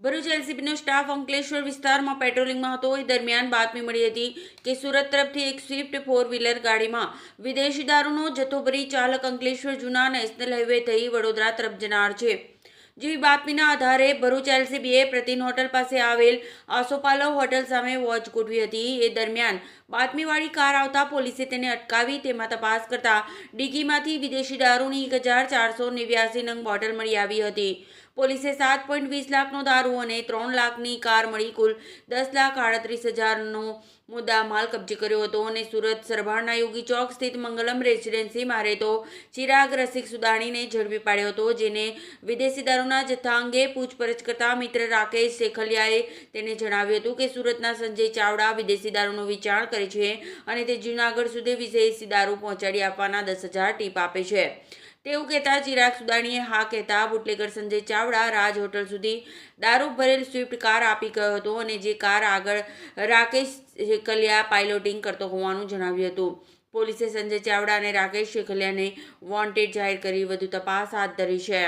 Bharuch એલસીબીનો staff Ankleshwar વિસ્તારમાં પેટ્રોલિંગમાં હતો એ દરમિયાન બાતમી મળી હતી કે સુરત તરફથી એક સ્વિફ્ટ 4 વ્હીલર ગાડીમાં વિદેશી દારૂનો જથ્થો ભરી ચાલક અંકલેશ્વર જૂના નેશનલ હાઈવે થઈ વડોદરા તરફ જનાર છે। જેવી બાતમીના આધારે ભરૂચ એલસીબીએ પ્રતિન હોટલ પાસે આવેલ આસોપાલવ હોટલ સામે વોચ ગોઠવી હતી। એ દરમિયાન બાતમીવાળી કાર આવતા પોલીસે તેને અટકાવી તેમાં તપાસ કરતા ડિક્કીમાંથી વિદેશી દારૂની 1489 નંગ બોટલ મળી આવી હતી। પોલીસે 7.20 લાખનો દારૂ અને 3 લાખની કાર મળી કુલ 10,38,000નો મુદ્દામાલ કબજે કર્યો હતો અને સુરત સરભાણના યોગી ચોક સ્થિત મંગલમ રેસિડેન્સીમાં રહેતો ચિરાગ રસિક સુદાણીને ઝડપી પાડ્યો હતો, જેને વિદેશી દારૂના જથ્થા અંગે પૂછપરછ કરતા મિત્ર રાકેશ શેખલિયાએ તેને જણાવ્યું હતું કે સુરતના સંજય ચાવડા વિદેશી દારૂનું વેચાણ કરે છે અને તે જૂનાગઢ સુધી વિદેશી દારૂ પહોંચાડી આપવાના 10,000 ટીપ આપે છે। તેવું કહેતા ચિરાગ સુદાણીએ હા કહેતા બુટલેગર સંજય ચાવડા રાજ હોટલ સુધી દારૂ ભરેલ સ્વિફ્ટ કાર આપી ગયો હતો અને જે કાર આગળ રાકેશ શેખલિયા પાઇલોટિંગ કરતો હોવાનું જણાવ્યું હતું। પોલીસે સંજય ચાવડા અને રાકેશ શેખલિયાને વોન્ટેડ જાહેર કરી વધુ તપાસ હાથ ધરી છે।